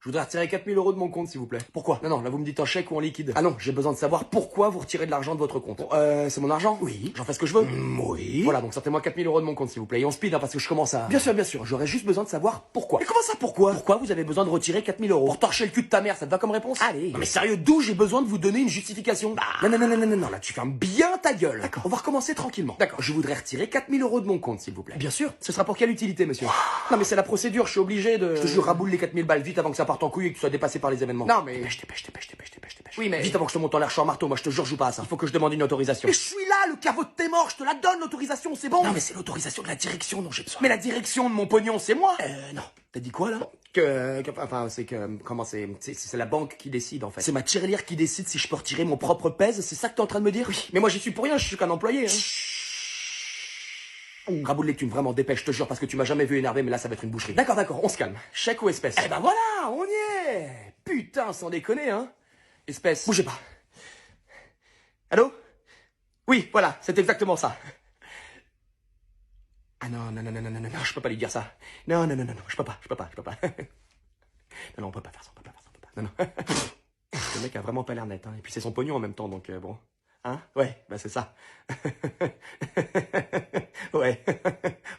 Je voudrais retirer 4000 € de mon compte, s'il vous plaît. Pourquoi? Non, là vous me dites en chèque ou en liquide. Ah non, j'ai besoin de savoir pourquoi vous retirez de l'argent de votre compte. Bon, c'est mon argent? Oui. J'en fais ce que je veux? Oui. Voilà, donc sortez-moi 4000 € de mon compte, s'il vous plaît. Et on speed, hein, parce que je commence à... Bien sûr, j'aurais juste besoin de savoir pourquoi. Mais comment ça, pourquoi? Pourquoi vous avez besoin de retirer 4000 €? Pour torcher le cul de ta mère, ça te va comme réponse? Allez. Non mais sérieux, d'où j'ai besoin de vous donner une justification? Bah. Non, là tu fermes bien ta gueule. D'accord. On va recommencer tranquillement. D'accord. Je voudrais retirer 4000 € de mon compte, s'il vous plaît. Bien sûr. Ce sera pour quelle utilité, monsieur? Non mais c'est la procédure, je suis obligé de... Je te jure, raboule les 4000 balles vite avant que ça parte en couille et que tu sois dépassé par les événements. Non mais... Dépêche. Oui mais... Vite avant que je te monte en l'air, je suis en marteau, moi je te jure, je joue pas à ça. Il faut que je demande une autorisation. Mais je suis là, le caveau de tes morts, je te la donne l'autorisation, c'est bon. Non mais c'est l'autorisation de la direction dont j'ai besoin. Mais la direction de mon pognon, c'est moi. Non. T'as dit quoi là? Comment c'est la banque qui décide en fait. C'est ma tirelire qui décide si je peux retirer mon propre pèse, c'est ça que t'es en train de me dire? Oui. Mais moi j'y suis pour rien, je suis qu'un employé. Raboule les thunes, vraiment, dépêche, je te jure, parce que tu m'as jamais vu énervé, mais là ça va être une boucherie. D'accord, on se calme. Chèque ou espèce? Eh ben voilà, on y est. Putain, sans déconner, hein. Espèce. Bougez pas. Allô? Oui, voilà, c'est exactement ça. Ah non, je peux pas lui dire ça. Non, je peux pas. Non, on peut pas faire ça, Non. Le mec a vraiment pas l'air net, hein. Et puis c'est son pognon en même temps, donc bon. Hein? Ouais, bah c'est ça. Ouais.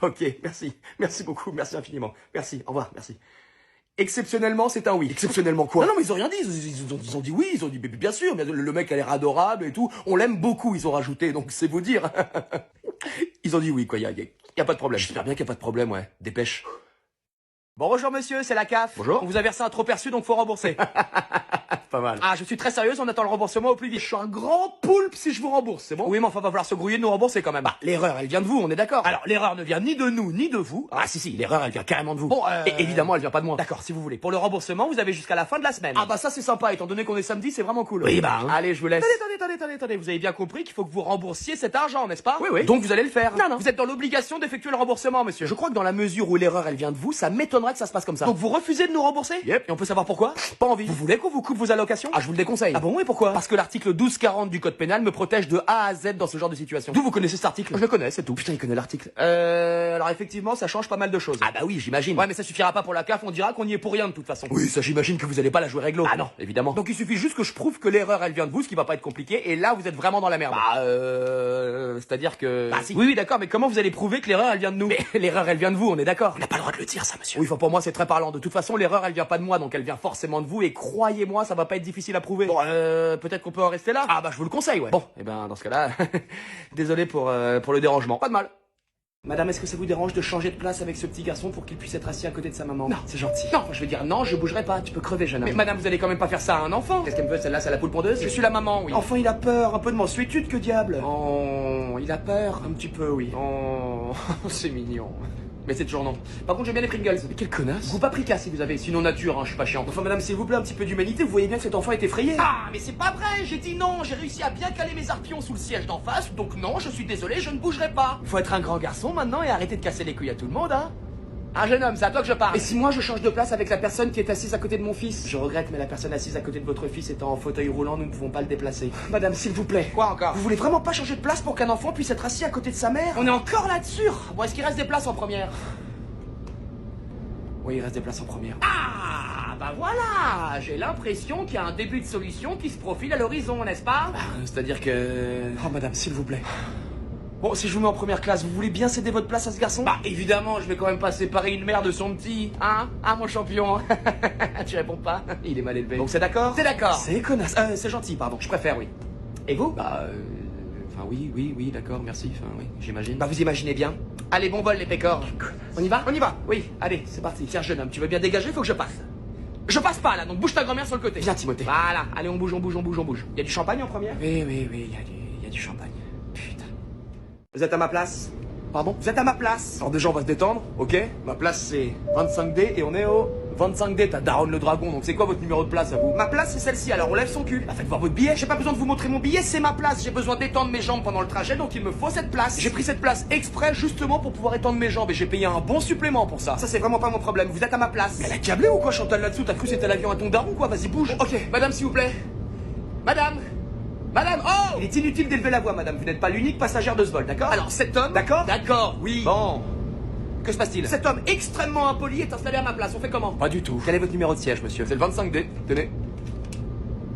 Ok, merci. Merci beaucoup, merci infiniment. Merci, au revoir, merci. Exceptionnellement, c'est un oui. Exceptionnellement quoi? Non, mais ils ont rien dit, ils ont dit oui, ils ont dit bien sûr, le mec a l'air adorable et tout. On l'aime beaucoup, ils ont rajouté, donc c'est vous dire. Ils ont dit oui, quoi, y a pas de problème. J'espère bien qu'il y a pas de problème, ouais. Dépêche. Bon, bonjour monsieur, c'est la CAF. Bonjour. On vous a versé un trop perçu, donc faut rembourser. Pas mal. Ah, je suis très sérieuse, on attend le remboursement au plus vite. Je suis un grand poulpe si je vous rembourse, c'est bon? Oui, mais enfin, va falloir se grouiller de nous rembourser quand même. Bah, l'erreur, elle vient de vous, on est d'accord? Alors, l'erreur ne vient ni de nous, ni de vous. Ah, si, l'erreur, elle vient carrément de vous. Bon, et évidemment, elle vient pas de moi. D'accord, si vous voulez. Pour le remboursement, vous avez jusqu'à la fin de la semaine. Ah bah ça, c'est sympa, étant donné qu'on est samedi, c'est vraiment cool. Oui, bah. Hein. Allez, je vous laisse. Attendez, vous avez bien compris qu'il faut que vous remboursiez cet argent, n'est-ce pas? Oui. Donc vous allez le faire. Non. Vous êtes dans l'obligation d'effectuer le remboursement, monsieur. Je crois que dans la mesure où l'erreur, elle vient de vous, ça m'étonnerait que ça se passe comme ça. Donc vous refusez de nous rembourser? Yep. Et on peut savoir pourquoi? Pas envie. Vous voulez qu'on vous coupe vos allocations? Ah, je vous le déconseille. Ah bon, et pourquoi? Parce que l'article 1240 du code pénal me protège de A à Z dans ce genre de situation. D'où vous connaissez cet article? Je le connais, c'est tout. Putain, il connaît l'article. Alors effectivement, ça change pas mal de choses. Ah bah oui, j'imagine. Ouais, mais ça suffira pas pour la CAF, on dira qu'on y est pour rien de toute façon. Oui, ça j'imagine que vous allez pas la jouer réglo. Ah non, évidemment. Donc il suffit juste que je prouve que l'erreur elle vient de vous, ce qui va pas être compliqué, et là vous êtes vraiment dans la merde. Bah c'est-à-dire que... Bah si. Oui, d'accord, mais comment vous allez prouver que l'erreur elle vient de nous? Mais l'erreur elle vient de vous, on est d'accord. On n'a pas le droit de le dire ça, monsieur. Oui, enfin pour moi c'est très parlant. De toute façon, l'erreur elle vient pas de moi, donc elle vient forcément de vous, et croyez-moi, ça va pas être difficile à prouver. Bon, peut-être qu'on peut en rester là? Ah bah je vous le conseille, ouais. Bon, et ben dans ce cas-là, désolé pour le dérangement. Pas de mal. Madame, est-ce que ça vous dérange de changer de place avec ce petit garçon pour qu'il puisse être assis à côté de sa maman? Non, c'est gentil. Non, je vais dire non, je bougerai pas, tu peux crever, jeune homme. Mais madame, vous allez quand même pas faire ça à un enfant. Qu'est-ce qu'elle me veut, celle-là, c'est la poule pondeuse? Je suis la maman, oui. Enfin, il a peur, un peu de mansuétude, que diable. Oh, il a peur? Un petit peu, oui. Oh, c'est mignon. Mais c'est toujours non. Par contre, j'aime bien les Pringles. Mais quelle connasse. Groupe paprika si vous avez, sinon nature, hein, je suis pas chiant. Enfin madame, s'il vous plaît, un petit peu d'humanité, vous voyez bien que cet enfant est effrayé. Ah, mais c'est pas vrai, j'ai dit non, j'ai réussi à bien caler mes arpions sous le siège d'en face, donc non, je suis désolé, je ne bougerai pas. Il faut être un grand garçon maintenant et arrêter de casser les couilles à tout le monde, hein. Un jeune homme, c'est à toi que je parle. Et si moi je change de place avec la personne qui est assise à côté de mon fils? Je regrette, mais la personne assise à côté de votre fils étant en fauteuil roulant, nous ne pouvons pas le déplacer. Madame, s'il vous plaît. Quoi encore? Vous voulez vraiment pas changer de place pour qu'un enfant puisse être assis à côté de sa mère? On est encore là-dessus. Bon, est-ce qu'il reste des places en première? Oui, il reste des places en première. Ah, bah voilà. J'ai l'impression qu'il y a un début de solution qui se profile à l'horizon, n'est-ce pas? Bah, c'est-à-dire que... Oh, madame, s'il vous plaît. Bon, si je vous mets en première classe, vous voulez bien céder votre place à ce garçon? Bah, évidemment, je vais quand même pas séparer une mère de son petit. Hein? Ah, mon champion. Tu réponds pas? Il est mal élevé. Donc c'est d'accord? C'est d'accord. C'est connasse. C'est gentil, pardon. Je préfère, oui. Et vous? Bah, enfin, oui, d'accord, merci. Enfin, oui, j'imagine. Bah, vous imaginez bien. Allez, bon vol, les pécores. On y va? On y va. Oui, allez, c'est parti. Tiens, jeune homme, tu veux bien dégager? Faut que je passe. Je passe pas, là, donc bouge ta grand-mère sur le côté. Viens, Timothée. Voilà. Allez, on bouge. Y a du champagne en première? Oui, y a du champagne. Putain. Vous êtes à ma place? Pardon? Vous êtes à ma place? Alors déjà on va se détendre, ok? Ma place c'est 25D et on est au 25D, t'as Daron le dragon, donc c'est quoi votre numéro de place à vous? Ma place c'est celle-ci, alors on lève son cul. Bah faites voir votre billet, j'ai pas besoin de vous montrer mon billet, c'est ma place. J'ai besoin d'étendre mes jambes pendant le trajet, donc il me faut cette place. J'ai pris cette place exprès justement pour pouvoir étendre mes jambes et j'ai payé un bon supplément pour ça. Ça c'est vraiment pas mon problème, vous êtes à ma place. Mais elle a câblé ou quoi Chantal là-dessous? T'as cru c'était l'avion à ton daron ou quoi? Vas-y bouge. Ok, madame s'il vous plaît. Madame, oh! Il est inutile d'élever la voix, madame. Vous n'êtes pas l'unique passagère de ce vol, d'accord? Alors, cet homme... D'accord? D'accord, oui. Bon. Que se passe-t-il? Cet homme extrêmement impoli est installé à ma place, on fait comment? Pas du tout. Quel est votre numéro de siège, monsieur? C'est le 25D, tenez.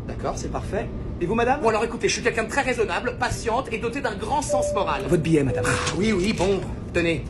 D'accord, c'est parfait. Et vous, madame? Bon, alors écoutez, je suis quelqu'un de très raisonnable, patiente et doté d'un grand sens moral. Votre billet, madame. Ah, oui, bon, tenez.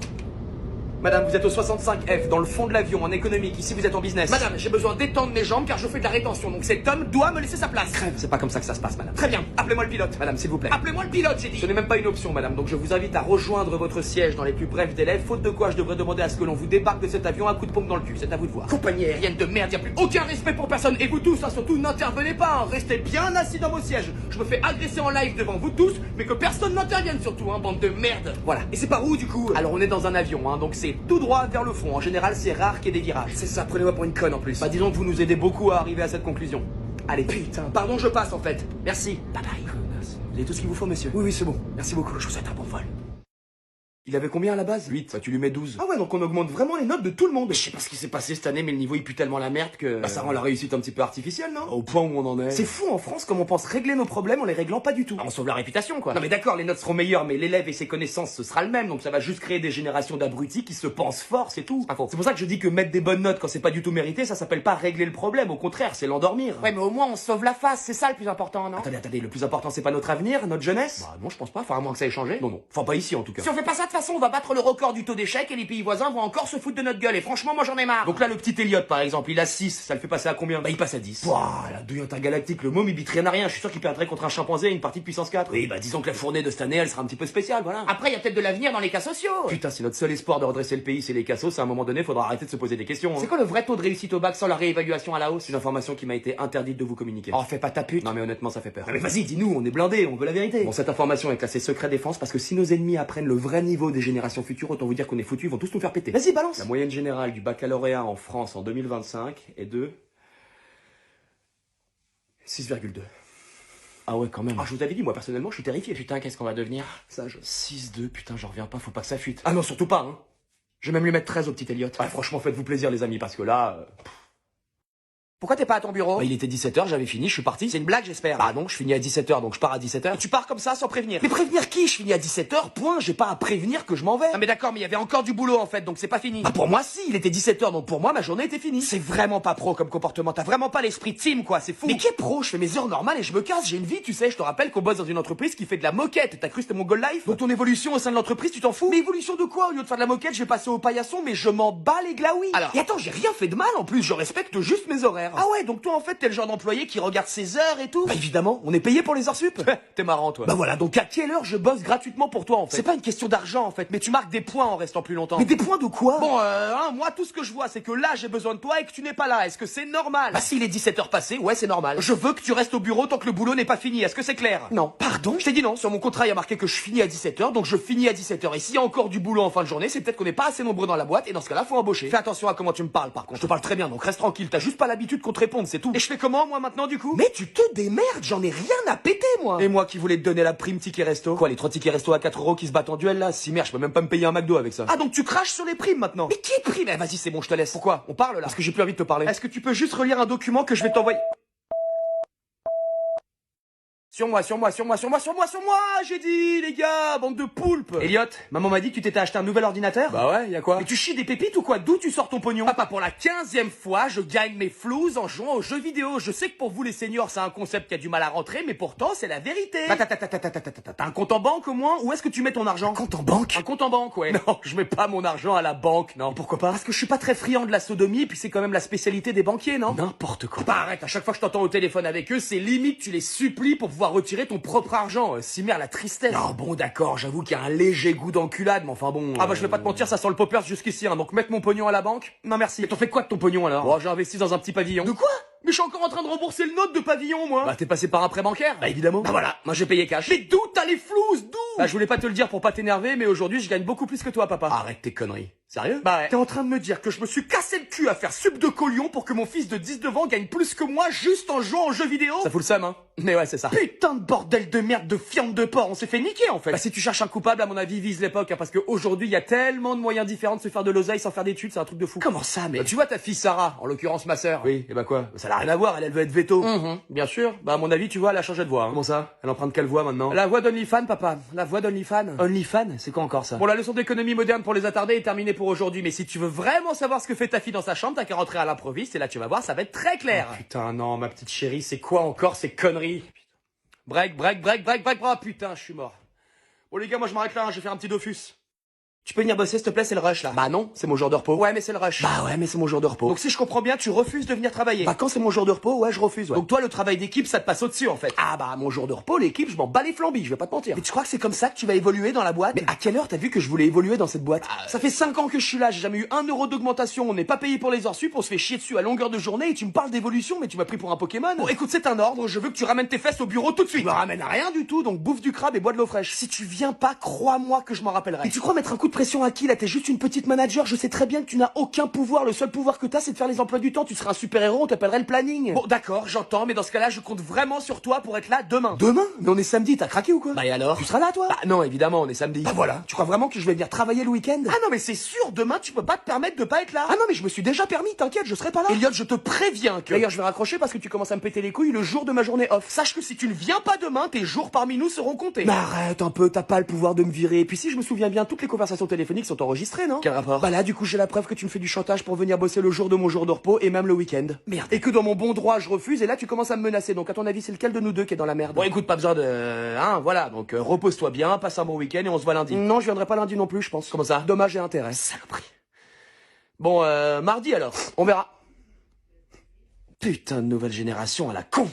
Madame, vous êtes au 65F, dans le fond de l'avion, en économique. Ici, vous êtes en business. Madame, j'ai besoin d'étendre mes jambes car je fais de la rétention. Donc cet homme doit me laisser sa place. Crève, c'est pas comme ça que ça se passe, madame. Très bien, appelez-moi le pilote. Madame, s'il vous plaît. Appelez-moi le pilote, j'ai dit. Ce n'est même pas une option, madame. Donc je vous invite à rejoindre votre siège dans les plus brefs délais. Faute de quoi, je devrais demander à ce que l'on vous débarque de cet avion un coup de pompe dans le cul. C'est à vous de voir. Compagnie aérienne de merde, y a plus aucun respect pour personne. Et vous tous, hein, surtout, n'intervenez pas. Hein. Restez bien assis dans vos sièges. Je me fais agresser en live devant vous tous, mais que personne n'intervienne surtout, hein, bande de merde. Voilà. Et c'est par où, du coup? Alors on est dans un avion, hein, donc c'est tout droit vers le fond. En général, c'est rare qu'il y ait des virages. C'est ça, prenez-moi pour une conne en plus. Bah disons que vous nous aidez beaucoup à arriver à cette conclusion. Allez, putain, pardon, je passe en fait. Merci. Bye bye. Vous avez tout ce qu'il vous faut, monsieur? Oui, c'est bon. Merci beaucoup. Je vous souhaite un bon vol. Il avait combien à la base? 8. Bah tu lui mets 12. Ah ouais, donc on augmente vraiment les notes de tout le monde. Mais je sais pas ce qui s'est passé cette année, mais le niveau il pue tellement la merde que... Bah ça rend la réussite un petit peu artificielle, non? Au point où on en est. C'est fou en France comme on pense régler nos problèmes en les réglant pas du tout. Ah, on sauve la réputation, quoi. Non mais d'accord, les notes seront meilleures, mais l'élève et ses connaissances ce sera le même, donc ça va juste créer des générations d'abrutis qui se pensent forts, c'est tout. C'est pour ça que je dis que mettre des bonnes notes quand c'est pas du tout mérité, ça s'appelle pas régler le problème, au contraire, c'est l'endormir. Ouais, mais au moins on sauve la face, c'est ça le plus important, non? Attendez, le plus important c'est pas notre avenir, notre jeunesse? Bah non, je pense pas, enfin à moins que ça ait changé. Non. Enfin pas ici en tout cas. Si on fait pas ça de toute façon, on va battre le record du taux d'échec et les pays voisins vont encore se foutre de notre gueule. Et franchement, moi j'en ai marre. Donc là, le petit Elliot par exemple, il a 6, ça le fait passer à combien? Bah il passe à 10. Ouah, la douille intergalactique, le môme il bite rien à rien. Je suis sûr qu'il perdrait contre un chimpanzé à une partie de puissance 4. Oui, bah disons que la fournée de cette année, elle sera un petit peu spéciale, voilà. Après, il y a peut-être de l'avenir dans les cas sociaux. Putain, c'est notre seul espoir de redresser le pays, c'est les cassos. À un moment donné, faudra arrêter de se poser des questions. Hein. C'est quoi le vrai taux de réussite au bac sans la réévaluation à la hausse? C'est une information qui m'a été interdite de vous communiquer. Oh, fais pas ta pute. Non mais honnêtement, ça fait peur. Mais vas-y, dis-nous, on est blindés, on veut la vérité. Bon, cette information est classée secret défense parce que si nos ennemis apprennent le vrai niveau des générations futures, autant vous dire qu'on est foutus, ils vont tous nous faire péter. Vas-y, balance. La moyenne générale du baccalauréat en France en 2025 est de 6,2. Ah ouais, quand même. Ah, je vous avais dit, moi personnellement, je suis terrifié. Putain, qu'est-ce qu'on va devenir? Sage. 6,2, putain, j'en reviens pas, faut pas que ça fuite. Ah non, surtout pas, hein. Je vais même lui mettre 13 au petit Elliot. Ouais, franchement, faites-vous plaisir, les amis, parce que là... Pourquoi t'es pas à ton bureau? Bah, il était 17h, j'avais fini, je suis parti. C'est une blague, j'espère. Ah non, je finis à 17h, donc je pars à 17h. Et tu pars comme ça, sans prévenir. Mais prévenir qui? Je finis à 17h, point, j'ai pas à prévenir que je m'en vais. Ah mais d'accord, mais il y avait encore du boulot en fait, donc c'est pas fini. Bah pour moi si, il était 17h, donc pour moi ma journée était finie. C'est vraiment pas pro comme comportement, t'as vraiment pas l'esprit de team quoi, c'est fou. Mais qui est pro? Je fais mes heures normales et je me casse, j'ai une vie, tu sais, je te rappelle qu'on bosse dans une entreprise qui fait de la moquette. T'as cru c'était mon goal life? Donc ton évolution au sein de l'entreprise, tu t'en fous? Mais évolution de quoi? Au lieu de faire de la moquette, j'ai passé au paillasson, mais je m'en bats les glaouis. Alors, et attends, j'ai rien fait de mal en plus, je respecte juste mes horaires. Ah ouais, donc toi en fait t'es le genre d'employé qui regarde ses heures et tout? Bah évidemment, on est payé pour les heures sup. T'es marrant toi. Bah voilà, donc à quelle heure je bosse gratuitement pour toi en fait? C'est pas une question d'argent en fait, mais tu marques des points en restant plus longtemps. Mais des points de quoi? Bon moi tout ce que je vois c'est que là j'ai besoin de toi et que tu n'es pas là. Est-ce que c'est normal? Bah s'il est 17h passé, ouais c'est normal. Je veux que tu restes au bureau tant que le boulot n'est pas fini. Est-ce que c'est clair? Non. Pardon? Je t'ai dit non, sur mon contrat il y a marqué que je finis à 17h, donc je finis à 17h. Et s'il y a encore du boulot en fin de journée, c'est peut-être qu'on n'est pas assez nombreux dans la boîte et dans ce cas-là faut embaucher. Fais attention à comment tu me parles par contre. Je te parle très bien, donc reste tranquille, t'as juste pas l'habitude qu'on te réponde, c'est tout. Et je fais comment moi maintenant du coup? Mais tu te démerdes, j'en ai rien à péter moi. Et moi qui voulais te donner la prime ticket resto? Quoi, les 3 tickets resto à 4 € qui se battent en duel là? Si merde, je peux même pas me payer un McDo avec ça. Ah donc tu craches sur les primes maintenant? Mais qui prime? Eh vas-y c'est bon, je te laisse. Pourquoi? On parle là? Parce que j'ai plus envie de te parler. Est-ce que tu peux juste relire un document que je vais t'envoyer? Sur moi, j'ai dit, les gars, bande de poulpes. Elliot, maman m'a dit que tu t'étais acheté un nouvel ordinateur? Bah ouais, y a quoi? Mais tu chies des pépites ou quoi? D'où tu sors ton pognon? Papa, pour la 15e fois, je gagne mes floues en jouant aux jeux vidéo. Je sais que pour vous les seniors, c'est un concept qui a du mal à rentrer, mais pourtant, c'est la vérité. T'as un compte en banque au moins? Où est-ce que tu mets ton argent? Un compte en banque? Un compte en banque, ouais. Non, je mets pas mon argent à la banque, non. Pourquoi pas? Parce que je suis pas très friand de la sodomie, puis c'est quand même la spécialité des banquiers, non? N'importe quoi. Bah arrête, à chaque fois que je t'entends au téléphone avec eux, c'est limite tu les supplies pour pouvoir retirer ton propre argent. Si merde, la tristesse. Non, bon, d'accord, j'avoue qu'il y a un léger goût d'enculade, mais enfin bon... Ah bah je vais pas te mentir, ça sent le poppers jusqu'ici, hein, donc mettre mon pognon à la banque? Non merci. Mais t'en fais quoi de ton pognon alors? Bon, j'ai investi dans un petit pavillon. De quoi? Mais je suis encore en train de rembourser le nôtre de pavillon, moi. Bah t'es passé par un prêt bancaire? Bah évidemment. Bah voilà, moi j'ai payé cash. Mais d'où t'as les flouses? D'où? Bah je voulais pas te le dire pour pas t'énerver, mais aujourd'hui je gagne beaucoup plus que toi, papa. Arrête tes conneries. Sérieux? Bah ouais. T'es en train de me dire que je me suis cassé le cul à faire sub de collion pour que mon fils de 19 ans gagne plus que moi juste en jouant aux jeux vidéo? Ça fout le seum, hein? Mais ouais, c'est ça. Putain de bordel de merde de fiente de porc, on s'est fait niquer en fait. Bah si tu cherches un coupable, à mon avis, vise l'époque, hein, parce qu'aujourd'hui il y a tellement de moyens différents de se faire de l'oseille sans faire d'études, c'est un truc de fou. Comment ça, mais? Bah, tu vois ta fille Sarah, en l'occurrence ma sœur. Oui, et bah quoi? Ça n'a rien à voir, elle veut être veto. Bien sûr. Bah à mon avis, tu vois, elle a changé de voix. Hein. Comment ça? Elle emprunte quelle voix maintenant? La voix d'OnlyFans, papa. La voix d'OnlyFans. OnlyFans? C'est quoi encore ça? Bon, la leçon d'économie moderne pour les attardés est terminée pour pour aujourd'hui, mais si tu veux vraiment savoir ce que fait ta fille dans sa chambre, t'as qu'à rentrer à l'improviste et là tu vas voir, ça va être très clair. Oh, putain, non, ma petite chérie, c'est quoi encore ces conneries? Break, break, break, break, break, break, putain, je suis mort. Bon les gars, moi je m'arrête là, hein, je vais faire un petit Dofus. Tu peux venir bosser s'il te plaît, c'est le rush là. Bah non, c'est mon jour de repos. Ouais mais c'est le rush. Bah ouais mais c'est mon jour de repos. Donc si je comprends bien, tu refuses de venir travailler. Bah quand c'est mon jour de repos, ouais je refuse ouais. Donc toi le travail d'équipe ça te passe au-dessus en fait. Ah bah mon jour de repos, l'équipe, je m'en bats les flambis, je vais pas te mentir. Mais tu crois que c'est comme ça que tu vas évoluer dans la boîte? Mais à quelle heure t'as vu que je voulais évoluer dans cette boîte? Ça fait 5 ans que je suis là, j'ai jamais eu 1 euro d'augmentation, on n'est pas payé pour les heures sup, on se fait chier dessus à longueur de journée et tu me parles d'évolution mais tu m'as pris pour un Pokémon. Bon écoute c'est un ordre, je veux que tu ramènes tes fesses au bureau tout de suite. Je me ramène à rien du tout, donc bouffe du crabe et bois de l'eau fraîche. Si tu viens pas, crois-moi que je m'en rappellerai. Et tu crois mettre un coup de pression à qui là? T'es juste une petite manager, je sais très bien que tu n'as aucun pouvoir, le seul pouvoir que t'as c'est de faire les emplois du temps, tu serais un super-héros, on t'appellerait le planning. Bon d'accord, j'entends, mais dans ce cas-là je compte vraiment sur toi pour être là demain. Demain? Mais on est samedi, t'as craqué ou quoi? Bah et alors? Tu seras là toi? Bah non évidemment, on est samedi. Bah voilà, tu crois vraiment que je vais venir travailler le week-end? Ah non mais c'est sûr, demain tu peux pas te permettre de pas être là. Ah non mais je me suis déjà permis, t'inquiète, je serai pas là. Elliot, je te préviens que... D'ailleurs je vais raccrocher parce que tu commences à me péter les couilles le jour de ma journée off. Sache que si tu ne viens pas demain, tes jours parmi nous seront comptés. Mais arrête un peu, t'as pas le pouvoir de me virer. Et puis si je me souviens bien, toutes les conversations téléphoniques sont enregistrées, non? Quel rapport? Bah là du coup j'ai la preuve que tu me fais du chantage pour venir bosser le jour de mon jour de repos et même le week-end. Merde. Et que dans mon bon droit je refuse et là tu commences à me menacer. Donc à ton avis c'est lequel de nous deux qui est dans la merde? Bon écoute, pas besoin de... Hein, voilà. Donc repose-toi bien, passe un bon week-end et on se voit lundi. Non, je viendrai pas lundi non plus je pense. Comment ça? Dommage et intérêt. Saloperie. Bon mardi alors. On verra. Putain de nouvelle génération à la con.